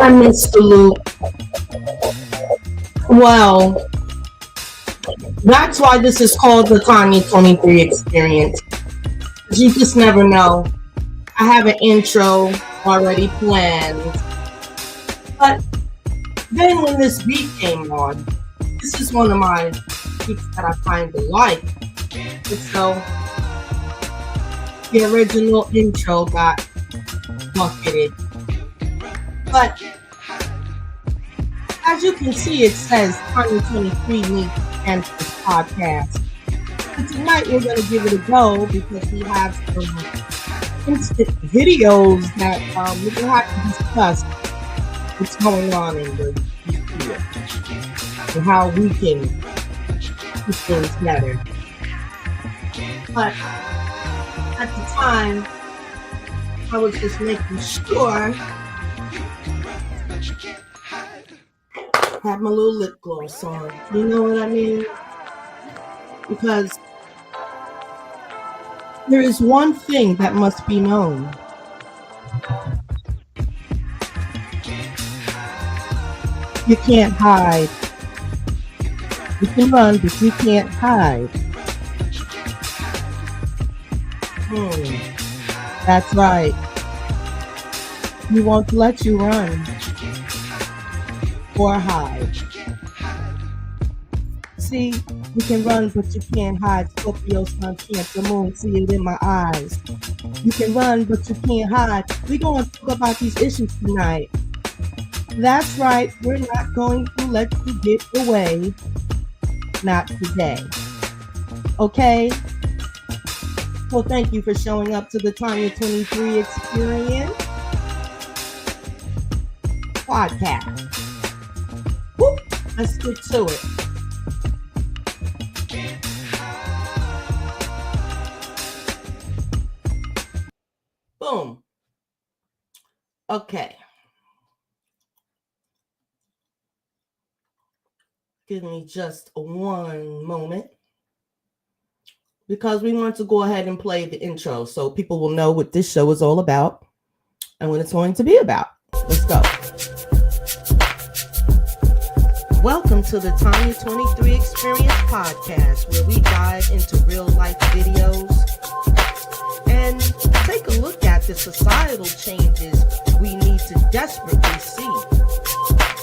I missed the loop. Well, that's why this is called the Tonya 23 experience. You just never know. I have an intro already planned. But then when this beat came on, this is one of my beats that I kind of like. And so the original intro got bucketed. But as you can see, it says 2023 Meet and Podcast. But tonight we're going to give it a go because we have some instant videos that we're going to have to discuss what's going on in the field and how we can keep things better. But at the time, I was just making sure I had my little lip gloss on. You know what I mean? Because there is one thing that must be known. You can't hide. You can run, but you can't hide. That's right. We won't let you run or hide. See, you can run, but you can't hide. Scorpio, sun, Cancer, moon, see it in my eyes. You can run, but you can't hide. We're going to talk about these issues tonight. That's right. We're not going to let you get away. Not today. Okay? Well, thank you for showing up to the Tonya 23 Experience podcast. Whoop, let's get to it. Boom. Okay. Give me just one moment because we want to go ahead and play the intro so people will know what this show is all about and what it's going to be about. Let's go. Welcome to the Tonya 23 Experience podcast, where we dive into real life videos and take a look at the societal changes we need to desperately see.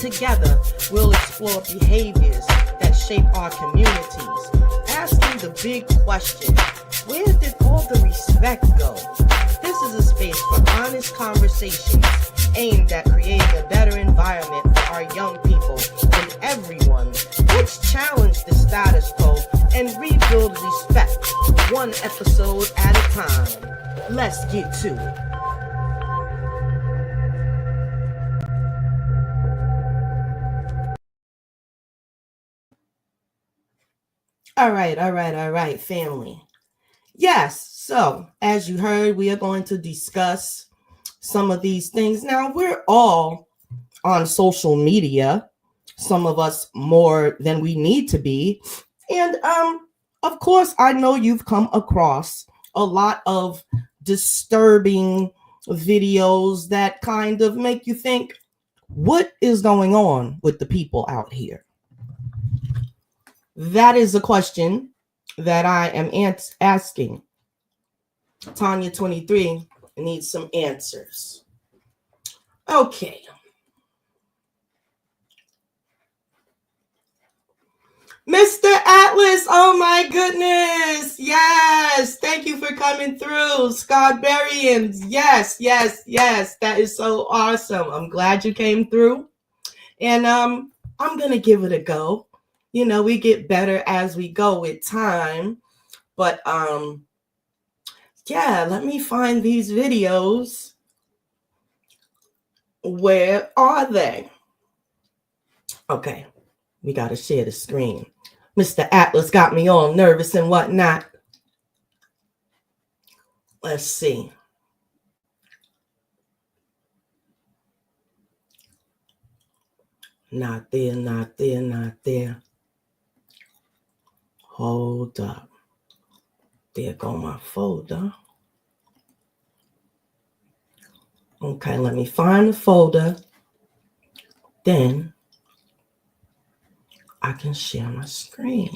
Together, we'll explore behaviors that shape our communities, asking the big question, where did all the respect go? This is a space for honest conversations aimed at creating a better environment for our young people and everyone. Let's challenge the status quo and rebuild respect one episode at a time. Let's get to it. All right, family. Yes, so as you heard, we are going to discuss some of these things. Now, we're all on social media, some of us more than we need to be. And of course, I know you've come across a lot of disturbing videos that kind of make you think, what is going on with the people out here? That is a question that I am asking. Tonya 23 needs some answers. Okay. Mr. Atlas, oh my goodness. Yes. Thank you for coming through. Scott Berrians. Yes. That is so awesome. I'm glad you came through. And I'm going to give it a go. You know, we get better as we go with time. But yeah, let me find these videos. Where are they? Okay, we got to share the screen. Mr. Atlas got me all nervous and whatnot. Let's see. Not there. Hold up. There go my folder. Okay, let me find the folder Then I can share my screen.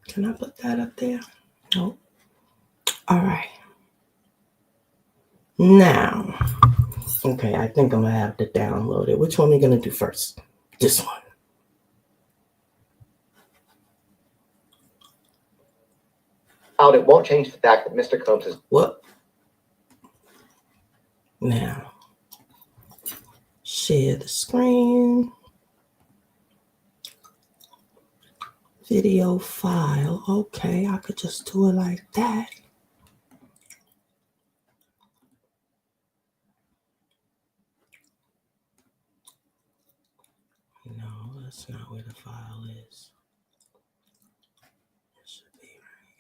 Can I put that up there? No. All right. Now, okay, I think I'm going to have to download it. Which one are we going to do first? This one. It won't change the fact that Mr. Combs is... What? Now, share the screen. Video file. Okay, I could just do it like that. No, that's not where the file is. It should be right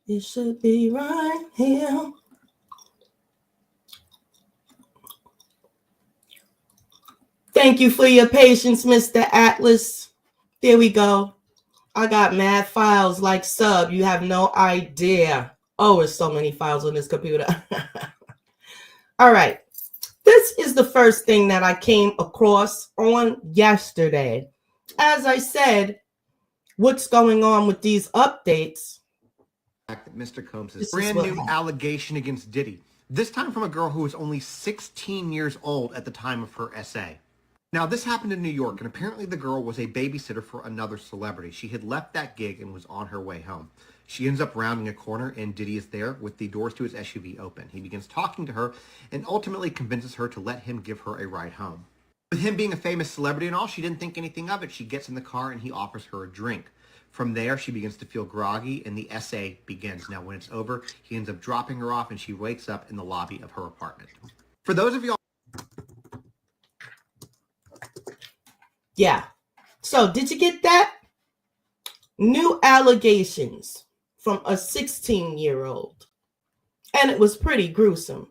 here. It should be right here. Thank you for your patience, Mr. Atlas. There we go. I got mad files like sub. You have no idea. Oh, there's so many files on this computer. All right. This is the first thing that I came across on yesterday. As I said, what's going on with these updates? That Mr. Combs' brand new allegation against Diddy. This time from a girl who was only 16 years old at the time of her essay. Now, this happened in New York, and apparently the girl was a babysitter for another celebrity. She had left that gig and was on her way home. She ends up rounding a corner, and Diddy is there with the doors to his SUV open. He begins talking to her and ultimately convinces her to let him give her a ride home. With him being a famous celebrity and all, she didn't think anything of it. She gets in the car, and he offers her a drink. From there, she begins to feel groggy, and the essay begins. Now, when it's over, he ends up dropping her off, and she wakes up in the lobby of her apartment. For those of y'all... Yeah. So did you get that? New allegations from a 16-year-old. And it was pretty gruesome.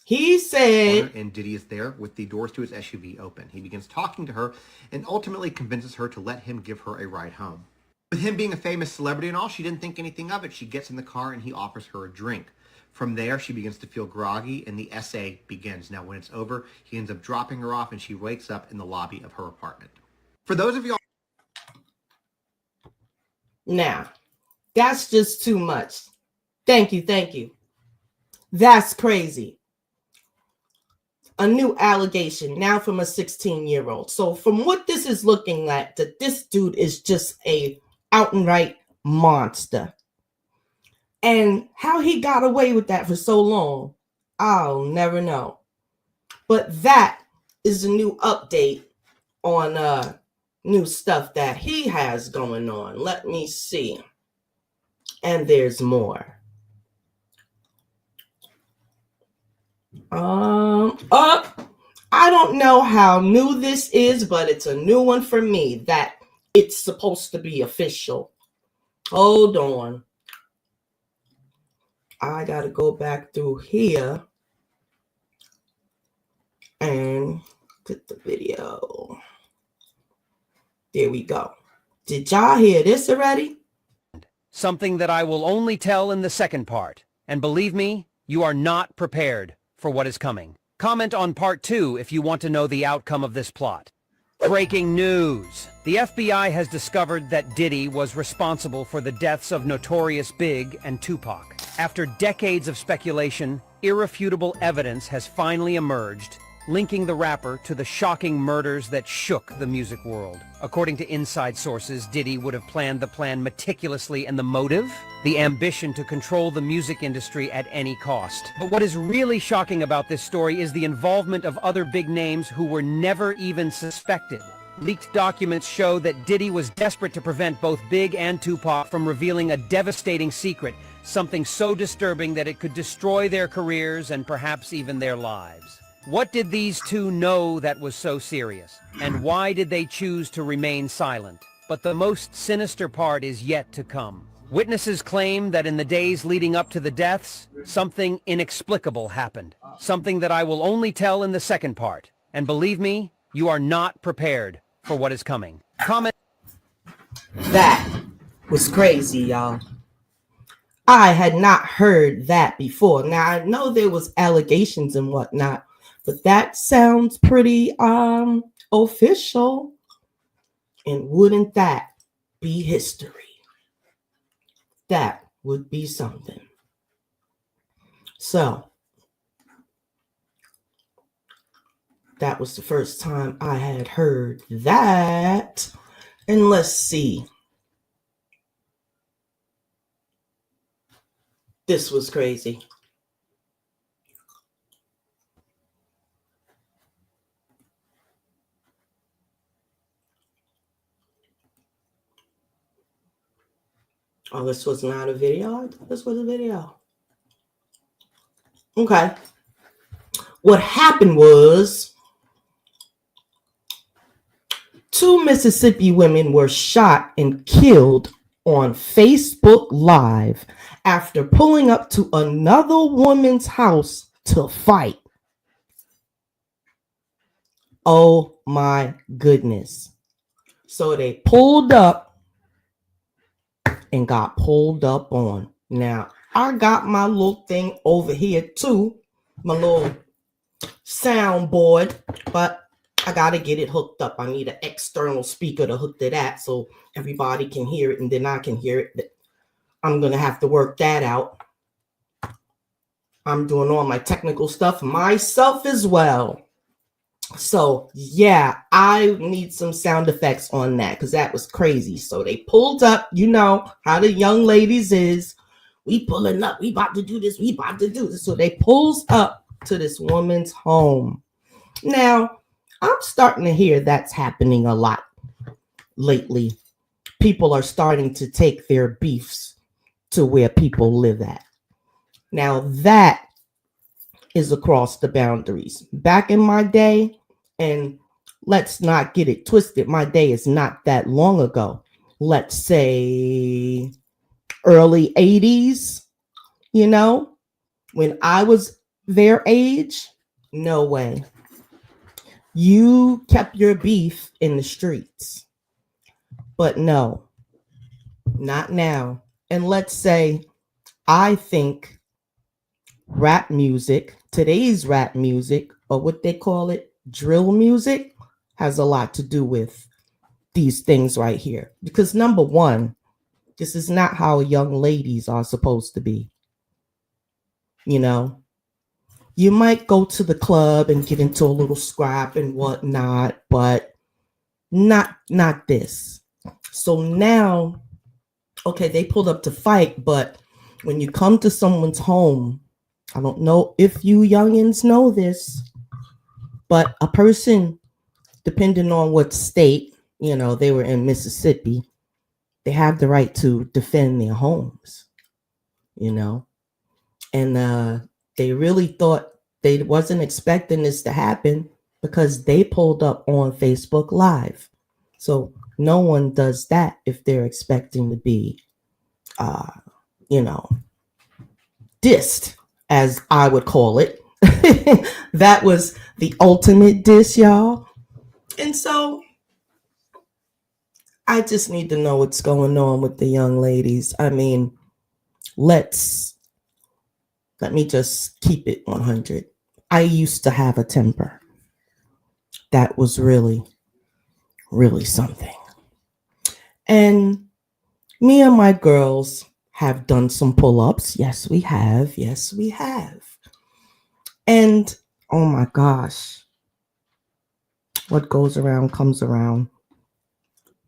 He said... And Diddy is there with the doors to his SUV open. He begins talking to her and ultimately convinces her to let him give her a ride home. With him being a famous celebrity and all, she didn't think anything of it. She gets in the car and he offers her a drink. From there, she begins to feel groggy, and the essay begins. Now, when it's over, he ends up dropping her off, and she wakes up in the lobby of her apartment. For those of y'all... Now, that's just too much. Thank you, thank you. That's crazy. A new allegation, now from a 16-year-old. So from what this is looking like, that this dude is just a outright monster. And how he got away with that for so long, I'll never know. But that is a new update on new stuff that he has going on. Let me see. And there's more. I don't know how new this is, but it's a new one for me that it's supposed to be official. Hold on. I got to go back through here and get the video. There we go. Did y'all hear this already? Something that I will only tell in the second part. And believe me, you are not prepared for what is coming. Comment on part 2 if you want to know the outcome of this plot. Breaking news. The FBI has discovered that Diddy was responsible for the deaths of Notorious Big and Tupac. After decades of speculation, irrefutable evidence has finally emerged, linking the rapper to the shocking murders that shook the music world. According to inside sources, Diddy would have planned the plan meticulously, and the motive? The ambition to control the music industry at any cost. But what is really shocking about this story is the involvement of other big names who were never even suspected. Leaked documents show that Diddy was desperate to prevent both Big and Tupac from revealing a devastating secret, something so disturbing that it could destroy their careers and perhaps even their lives. What did these two know that was so serious? And why did they choose to remain silent? But the most sinister part is yet to come. Witnesses claim that in the days leading up to the deaths, something inexplicable happened. Something that I will only tell in the second part. And believe me, you are not prepared for what is coming. Comment. That was crazy, y'all. I had not heard that before. Now I know there was allegations and whatnot, but that sounds pretty official. And wouldn't that be history? That would be something. So that was the first time I had heard that. And let's see. This was crazy. Oh, this was not a video? I thought this was a video. Okay. What happened was 2 Mississippi women were shot and killed on Facebook Live after pulling up to another woman's house to fight. Oh my goodness. So they pulled up and got pulled up on. Now, I got my little thing over here too, my little soundboard, but I got to get it hooked up. I need an external speaker to hook to that so everybody can hear it and then I can hear it. I'm going to have to work that out. I'm doing all my technical stuff myself as well. So yeah, I need some sound effects on that because that was crazy. So they pulled up, you know how the young ladies is. We pulling up, we about to do this, we about to do this. So they pulls up to this woman's home. Now, I'm starting to hear that's happening a lot lately. People are starting to take their beefs to where people live at. Now that is across the boundaries. Back in my day, and let's not get it twisted, my day is not that long ago. Let's say early 80s, you know, when I was their age, no way. You kept your beef in the streets. But no, not now. And let's say I think rap music, today's rap music, or what they call it, drill music, has a lot to do with these things right here. Because number one, this is not how young ladies are supposed to be. You know, you might go to the club and get into a little scrap and whatnot, but not this. So now, okay, they pulled up to fight, but when you come to someone's home, I don't know if you youngins know this, but a person, depending on what state, you know, they were in Mississippi, they have the right to defend their homes, you know, and they really thought they wasn't expecting this to happen because they pulled up on Facebook Live. So no one does that if they're expecting to be, you know, dissed, as I would call it. That was the ultimate diss, y'all. And so I just need to know what's going on with the young ladies. I mean, let me just keep it 100. I used to have a temper. That was really, really something. And me and my girls have done some pull-ups. Yes, we have. Yes, we have. And oh my gosh, what goes around comes around.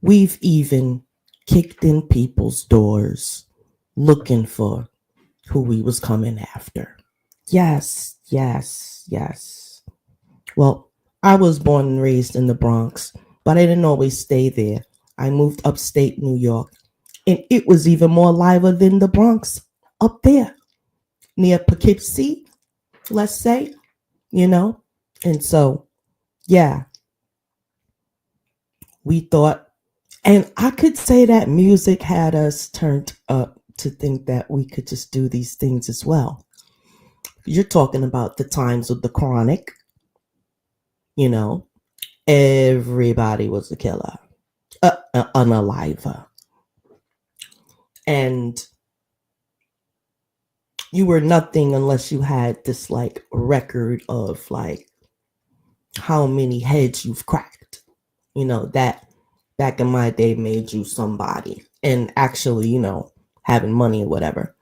We've even kicked in people's doors looking for who we was coming after. Yes. Well, I was born and raised in the Bronx, but I didn't always stay there. I moved upstate New York, and it was even more lively than the Bronx up there near Poughkeepsie, let's say, you know. And so, yeah, we thought, and I could say that music had us turned up to think that we could just do these things as well. You're talking about the times of the Chronic, you know, everybody was a killer, unaliver. And you were nothing unless you had this like record of like how many heads you've cracked. You know, that back in my day made you somebody, and actually, you know, having money or whatever.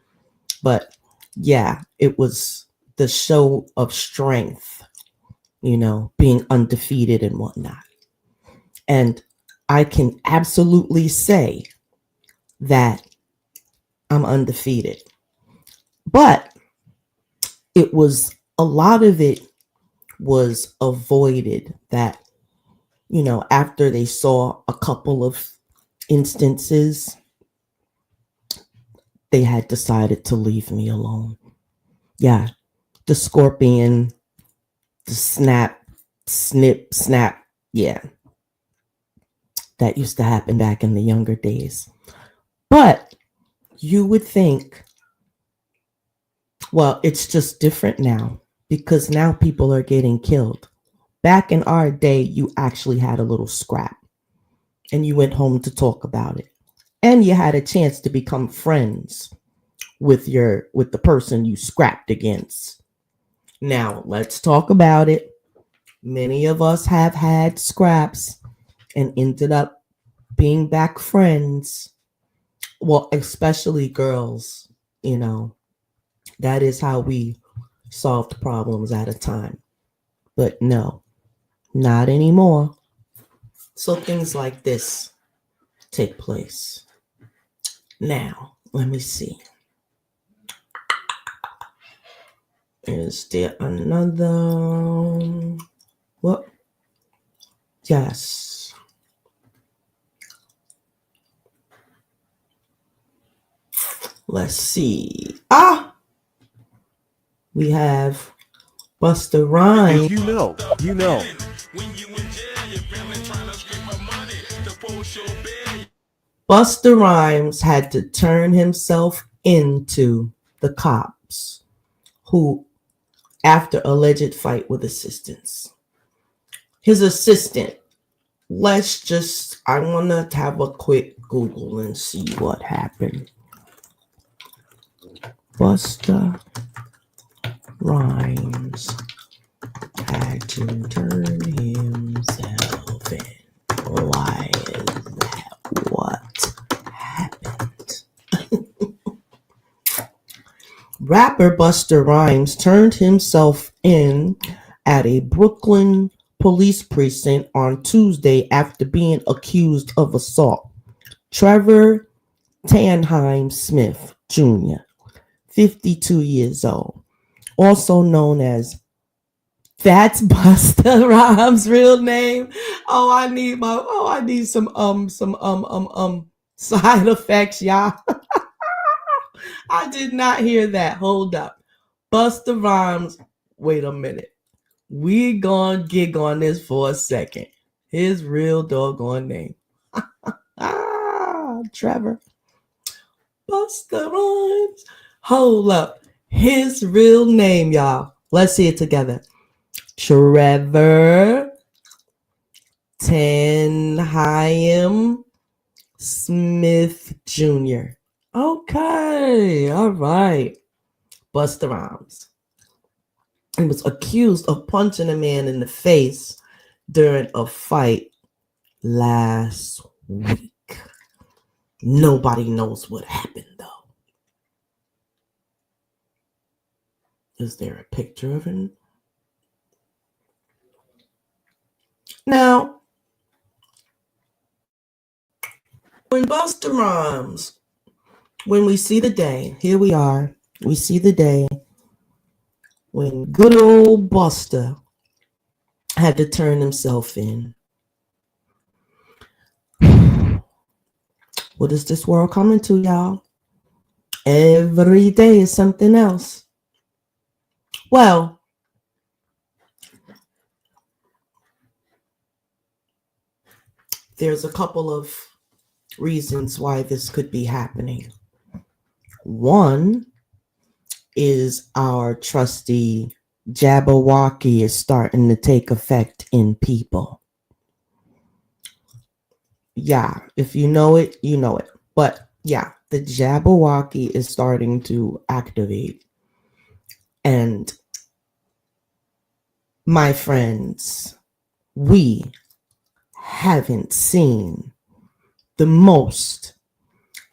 But yeah, it was the show of strength, you know, being undefeated and whatnot. And I can absolutely say that I'm undefeated. But it was a lot of it was avoided, that, you know, after they saw a couple of instances, they had decided to leave me alone. Yeah, the scorpion, the snap, snip, snap. Yeah, that used to happen back in the younger days. But you would think, well, it's just different now because now people are getting killed. Back in our day, you actually had a little scrap and you went home to talk about it. And you had a chance to become friends with the person you scrapped against. Now, let's talk about it. Many of us have had scraps and ended up being back friends. Well, especially girls, you know, that is how we solved problems at a time. But no, not anymore. So things like this take place. Now, let me see. Is there another? What? Yes. Let's see. We have Busta Rhymes. If you know, you know. Busta Rhymes had to turn himself into the cops, who, after alleged fight with assistants. His assistant, I want to have a quick Google and see what happened. Busta Rhymes had to turn himself in. Why is that? What happened? Rapper Busta Rhymes turned himself in at a Brooklyn police precinct on Tuesday after being accused of assault. Trevor Tanheim Smith Jr., 52 years old, also known as, that's Busta Rhymes' real name. I need some side effects, y'all. I did not hear that. Hold up. Busta Rhymes. Wait a minute. We gonna gig on this for a second. His real doggone name. Trevor. Busta Rhymes. Hold up. His real name, y'all. Let's see it together. Trevor Tanheim Smith Jr. Okay, all right. Busta Rhymes. He was accused of punching a man in the face during a fight last week. Nobody knows what happened, though. Is there a picture of him? Now, when Busta Rhymes, when we see the day, here we are, we see the day when good old Busta had to turn himself in. What is this world coming to, y'all? Every day is something else. Well, there's a couple of reasons why this could be happening. One is our trusty Jabberwocky is starting to take effect in people. Yeah, if you know it, you know it. But yeah, the Jabberwocky is starting to activate. And my friends, we haven't seen the most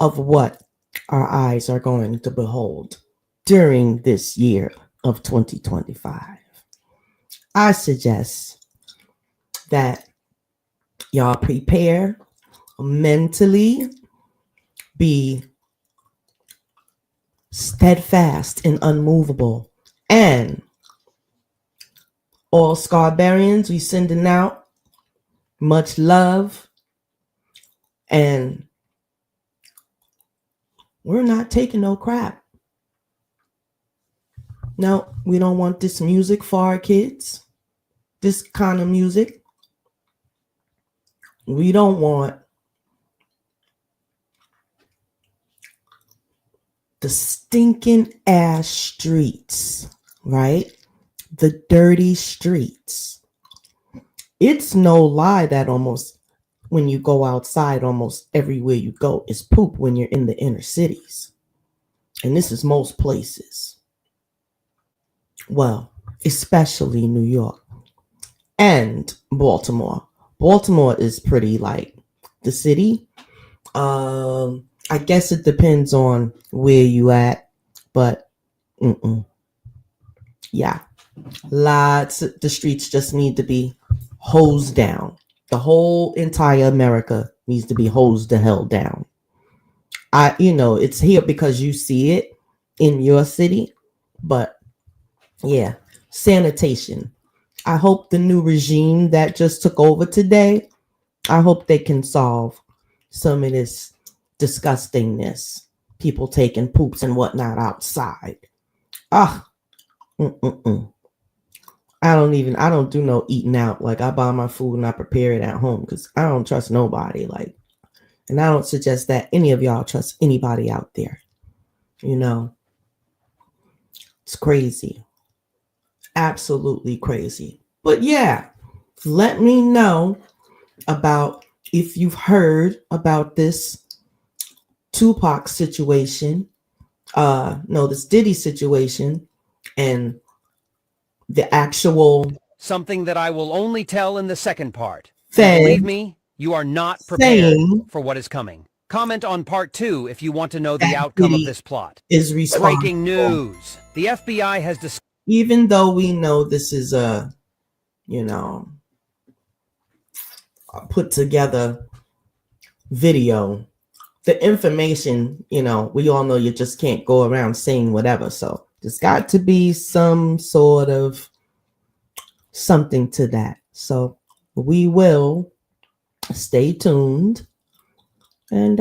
of what our eyes are going to behold during this year of 2025. I suggest that y'all prepare mentally, be steadfast and unmovable. And all Scarbarians, we sending out much love, and we're not taking no crap. No, we don't want this music for our kids. This kind of music. We don't want the stinking ass streets, right? The dirty streets. It's no lie that almost when you go outside, almost everywhere you go is poop when you're in the inner cities. And this is most places. Well, especially New York and Baltimore. Baltimore is pretty like the city. I guess it depends on where you at, but yeah, the streets just need to be hosed down. The whole entire America needs to be hosed the hell down. It's here because you see it in your city, but yeah, sanitation. I hope the new regime that just took over today, I hope they can solve some of this disgustingness. People taking poops and whatnot outside. I don't do no eating out. Like, I buy my food and I prepare it at home because I don't trust nobody. Like, and I don't suggest that any of y'all trust anybody out there. It's crazy. Absolutely crazy. But yeah, let me know about if you've heard about this Tupac situation, this Diddy situation, and the actual something that I will only tell in the second part. Believe me, you are not prepared for what is coming. Comment on part 2 if you want to know the outcome of this plot. Is responsible. Breaking news. The FBI has even though we know this is a put together video, the information, we all know you just can't go around saying whatever. So there's got to be some sort of something to that. So we will stay tuned and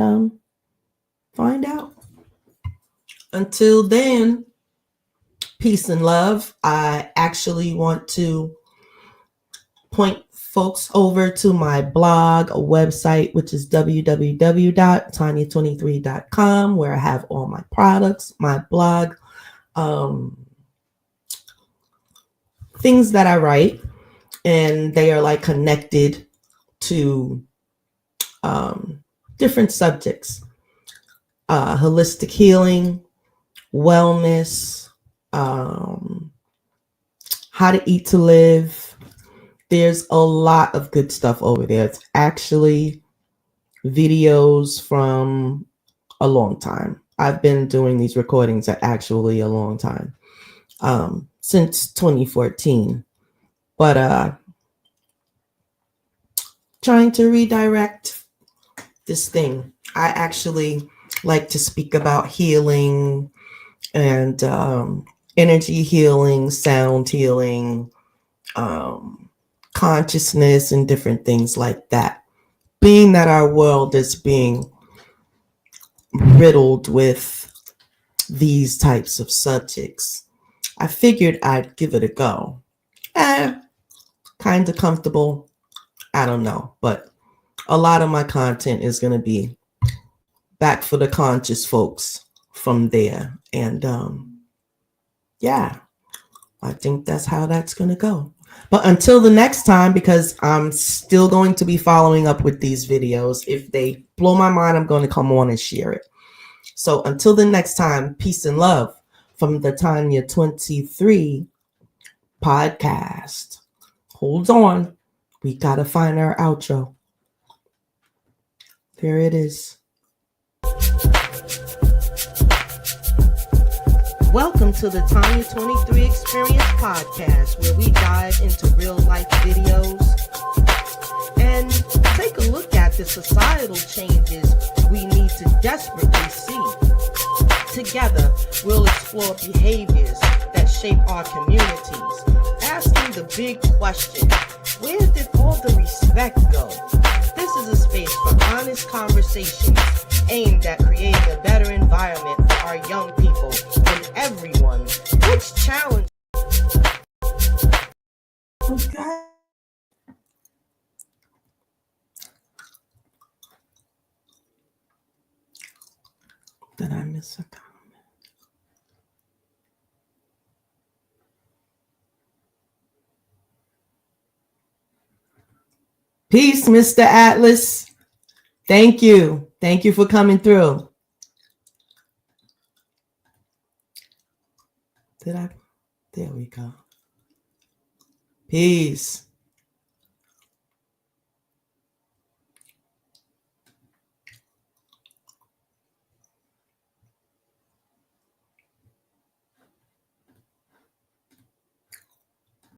find out. Until then, peace and love. I actually want to point folks over to my blog website, which is www.tonya23.com, where I have all my products, my blog, things that I write, and they are like connected to different subjects, holistic healing, wellness, how to eat to live. There's a lot of good stuff over there. It's actually videos from a long time. I've been doing these recordings actually a long time, since 2014. But trying to redirect this thing. I actually like to speak about healing and energy healing, sound healing, consciousness, and different things like that. Being that our world is being riddled with these types of subjects, I figured I'd give it a go. Kind of comfortable. I don't know, but a lot of my content is going to be back for the conscious folks from there. And yeah, I think that's how that's going to go. But until the next time, because I'm still going to be following up with these videos. If they blow my mind, I'm going to come on and share it. So until the next time, peace and love. from the Tonya 23 podcast. Hold on. We got to find our outro. There it is. Welcome to the Tonya 23 Experience podcast, where we dive into real life videos and take a look at the societal changes we need to desperately see. Together, we'll explore behaviors that shape our communities, asking the big question, where did all the respect go? This is a space for honest conversations aimed at creating a better environment for our young people and everyone. Which challenge? Okay. Did I miss a comment? Peace, Mr. Atlas. Thank you. Thank you for coming through. There we go. Peace.